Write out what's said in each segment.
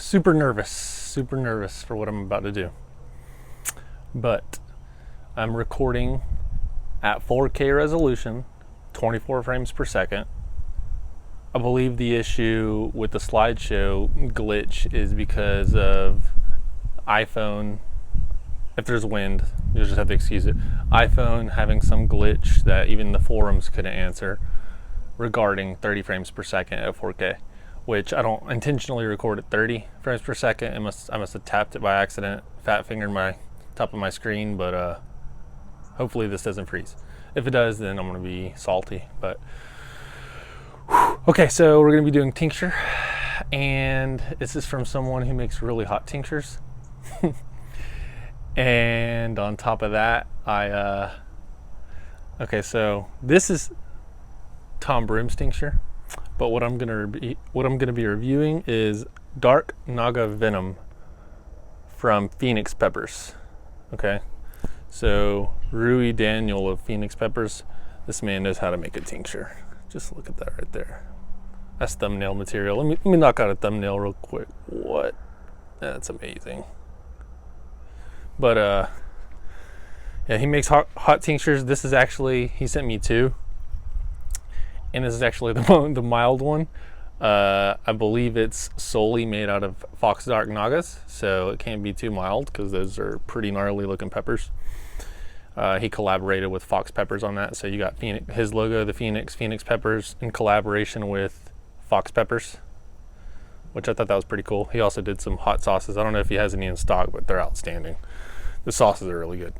super nervous for what I'm about to do. But I'm recording at 4K resolution, 24 frames per second. I believe the issue with the slideshow glitch is because of iPhone. If there's wind, you just have to excuse it. iPhone having some glitch that even the forums couldn't answer regarding 30 frames per second at 4K, which I don't intentionally record at 30 frames per second. I must have tapped it by accident, fat fingered my top of my screen, but hopefully this doesn't freeze. If it does, then I'm gonna be salty. But okay, so we're gonna be doing tincture, and this is from someone who makes really hot tinctures. And on top of that, okay, so this is Tom Broom's tincture, but what I'm gonna be reviewing is Dark Naga Venom from Phoenix Peppers. Okay, so Rui Daniel of Phoenix Peppers, this man knows how to make a tincture. Just look at that right there. That's thumbnail material. Let me knock out a thumbnail real quick. What? That's amazing. But yeah, he makes hot tinctures. This is actually, he sent me two, and this is actually the mild one. I believe it's solely made out of Fox Dark Nagas, so it can't be too mild because those are pretty gnarly looking peppers. He collaborated with Fox Peppers on that, so you got his logo, the Phoenix Peppers, in collaboration with Fox Peppers, which I thought that was pretty cool. He also did some hot sauces. I don't know if he has any in stock, but they're outstanding. The sauces are really good.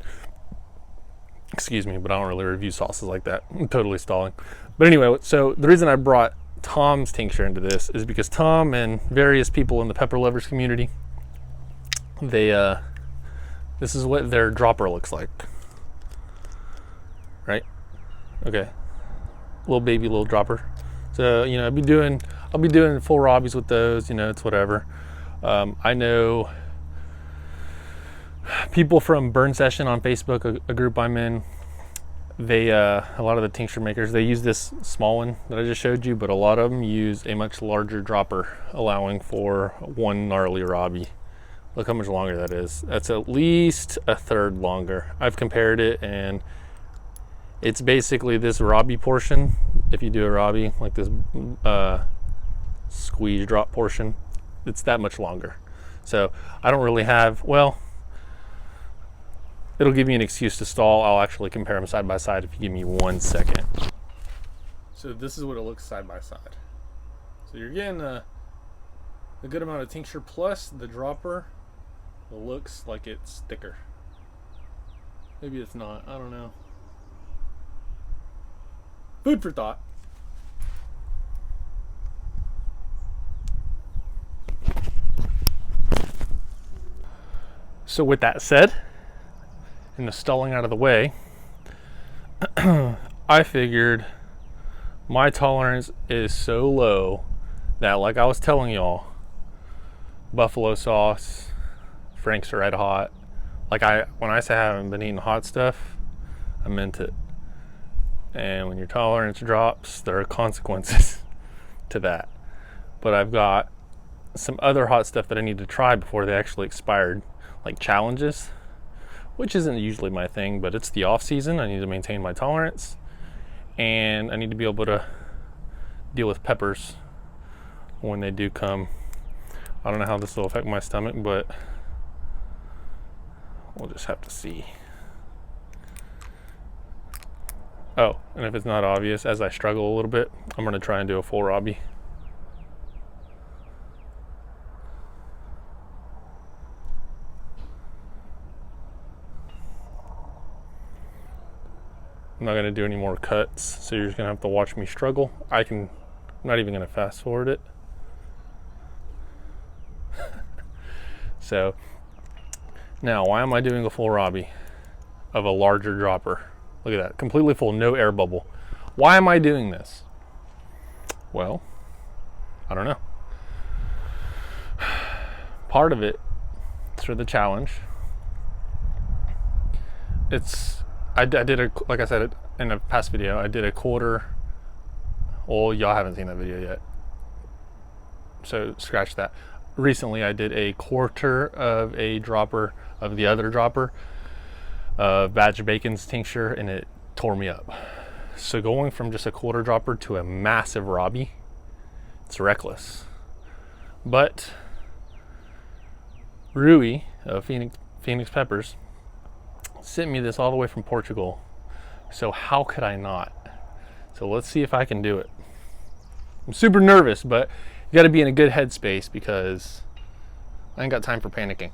Excuse me, but I don't really review sauces like that. I'm totally stalling. But anyway, so the reason I brought Tom's tincture into this is because Tom and various people in the pepper lovers community, this is what their dropper looks like. Right? Okay. Little dropper. So, you know, I'll be doing full Robbies with those, you know, it's whatever. I know people from Burn Session on Facebook, a group I'm in, they a lot of the tincture makers, they use this small one that I just showed you, but a lot of them use a much larger dropper, allowing for one gnarly Robbie. Look how much longer that is. That's at least a third longer. I've compared it, and it's basically this Robbie portion. If you do a Robbie, like this squeeze drop portion, it's that much longer. So I don't really have, well, it'll give me an excuse to stall. I'll actually compare them side by side if you give me 1 second. So this is what it looks side by side. So you're getting a good amount of tincture, plus the dropper looks like it's thicker. Maybe it's not, I don't know. Food for thought. So with that said, and the stalling out of the way, I figured my tolerance is so low that, like I was telling y'all, buffalo sauce, Frank's Red Hot, when I say I haven't been eating hot stuff, I meant it. And when your tolerance drops, there are consequences to that. But I've got some other hot stuff that I need to try before they actually expired, like challenges, which isn't usually my thing, but it's the off season. I need to maintain my tolerance, and I need to be able to deal with peppers when they do come. I don't know how this will affect my stomach, but we'll just have to see. Oh, and if it's not obvious, as I struggle a little bit, I'm gonna try and do a full Robbie. I'm not gonna do any more cuts, so you're just gonna have to watch me struggle. I'm not even gonna fast forward it. So, now why am I doing a full Robbie of a larger dropper? Look at that, completely full, no air bubble. Why am I doing this? Well, I don't know. Part of it is for the challenge. I did like I said in a past video, I did a quarter. Well, y'all haven't seen that video yet, so scratch that. recently I did a quarter of a dropper of the other dropper of Badger Bacon's tincture, and it tore me up. So going from just a quarter dropper to a massive Robbie, it's reckless. But Rui of Phoenix Peppers sent me this all the way from Portugal. So how could I not? So let's see if I can do it. I'm super nervous, but you got to be in a good headspace because I ain't got time for panicking.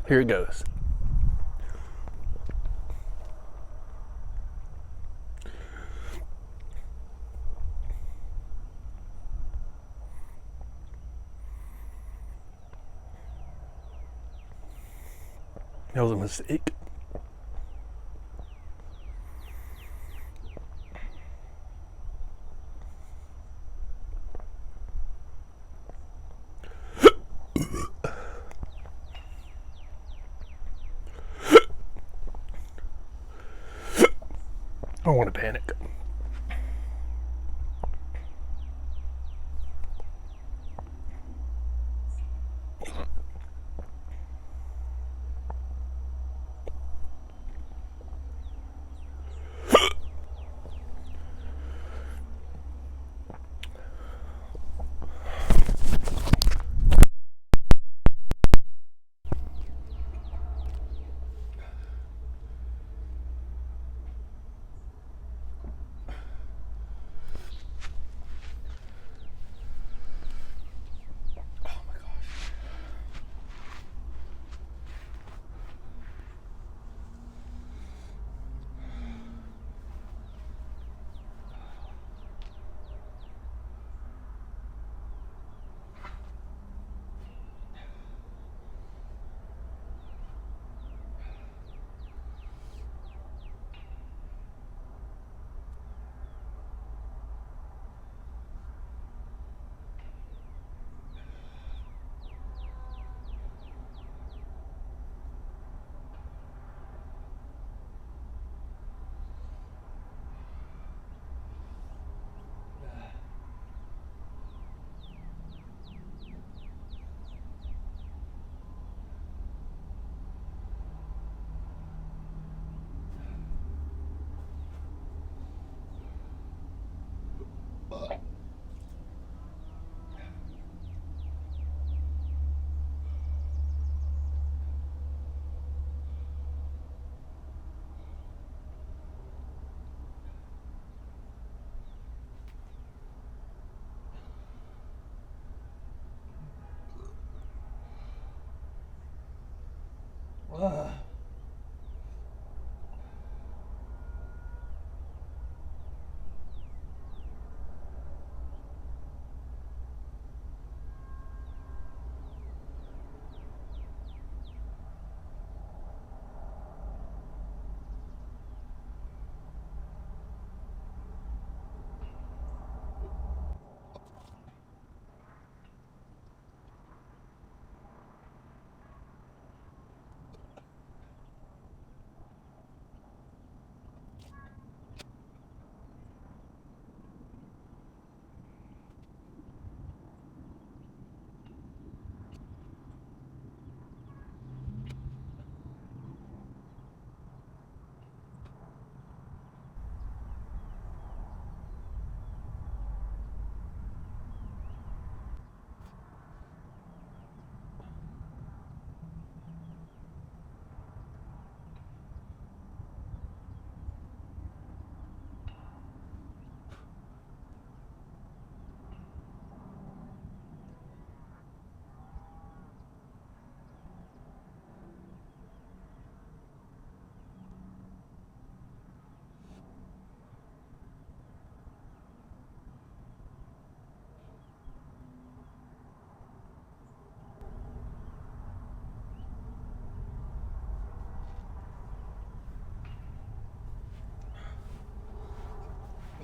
Here it goes. That was a mistake. I don't want to panic.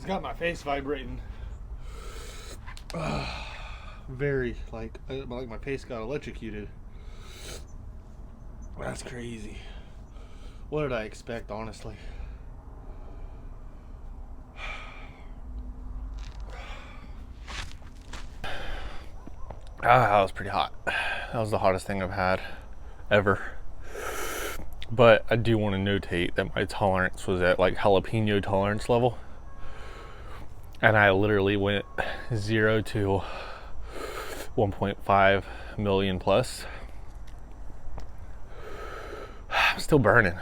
It's got my face vibrating. Very like my face got electrocuted. That's crazy. What did I expect, honestly? That was pretty hot. That was the hottest thing I've had ever. But I do want to notate that my tolerance was at like jalapeno tolerance level. And I literally went 0 to 1.5 million plus. I'm still burning.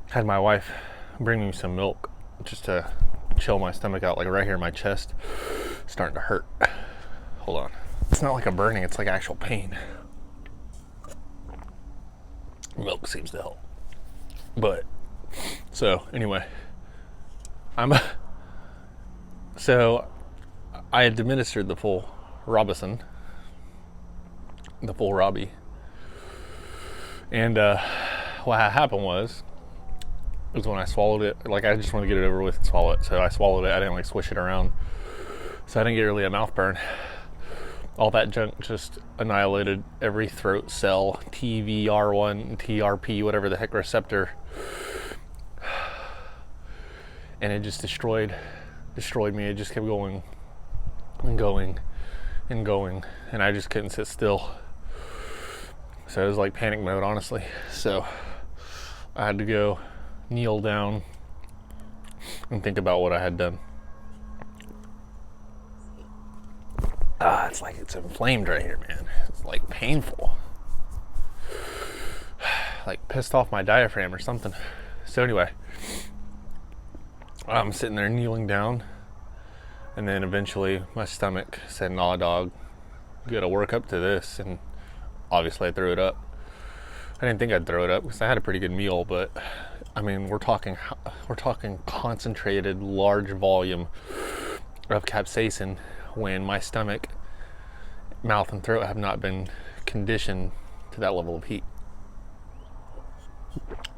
Had my wife bring me some milk just to chill my stomach out, like right here in my chest. It's starting to hurt. Hold on. It's not like a burning, it's like actual pain. Milk seems to help. But, so anyway, so I had administered the full Robbie. And what happened was when I swallowed it, like I just wanted to get it over with and swallow it. So I swallowed it, I didn't like swish it around. So I didn't get really a mouth burn. All that junk just annihilated every throat cell, TVR1, TRP, whatever the heck receptor. And it just destroyed me. It just kept going and going and going. And I just couldn't sit still. So it was like panic mode, honestly. So I had to go kneel down and think about what I had done. It's like it's inflamed right here, man. It's like painful. Like pissed off my diaphragm or something. So anyway, I'm sitting there kneeling down, and then eventually my stomach said, "Nah, dog, you gotta work up to this." And obviously I threw it up. I didn't think I'd throw it up because I had a pretty good meal, but I mean, we're talking concentrated, large volume of capsaicin when my stomach, mouth, and throat have not been conditioned to that level of heat.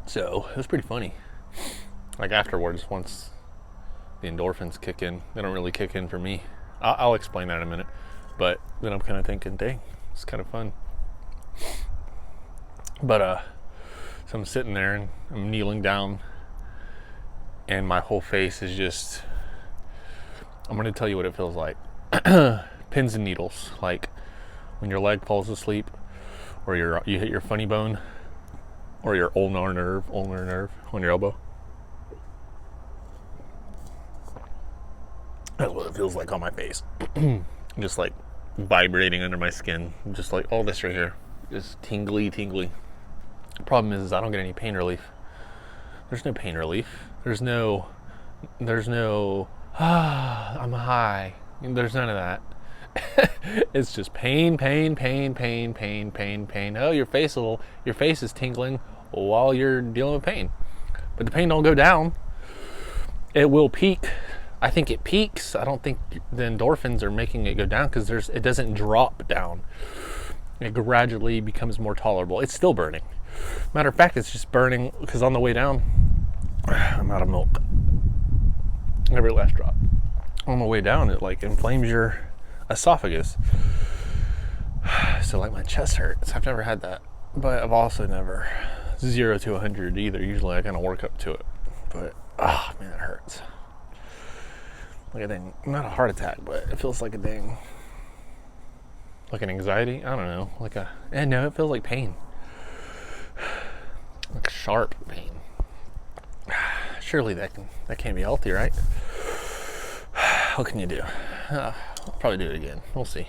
So it was pretty funny. Like afterwards, once the endorphins kick in, they don't really kick in for me. I'll explain that in a minute. But then I'm kind of thinking, dang, it's kind of fun. But so I'm sitting there and I'm kneeling down, and my whole face is just, I'm going to tell you what it feels like. Pins and needles, like when your leg falls asleep, or you hit your funny bone, or your ulnar nerve on your elbow. That's what it feels like on my face. Just like vibrating under my skin, just like all this right here, just tingly. The problem is I don't get any pain relief. There's no pain relief. There's no I'm high. There's none of that. It's just pain. Oh, your face is tingling while you're dealing with pain. But the pain don't go down. It will peak. I think it peaks. I don't think the endorphins are making it go down because it doesn't drop down. It gradually becomes more tolerable. It's still burning. Matter of fact, it's just burning because on the way down, I'm out of milk. Every last drop. On the way down, it like inflames your esophagus. So like my chest hurts. I've never had that, but I've also never 0 to 100 either. Usually I kind of work up to it, but man, it hurts. Like a dang, not a heart attack, but it feels like a dang, like an anxiety. I don't know, no, it feels like pain, like sharp pain. Surely that can't be healthy, right? What can you do? I'll probably do it again. We'll see.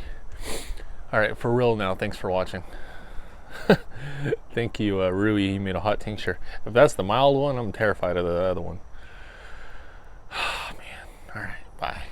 All right, for real now. Thanks for watching. Thank you, Rui. He made a hot tincture. If that's the mild one, I'm terrified of the other one. Oh, man. All right. Bye.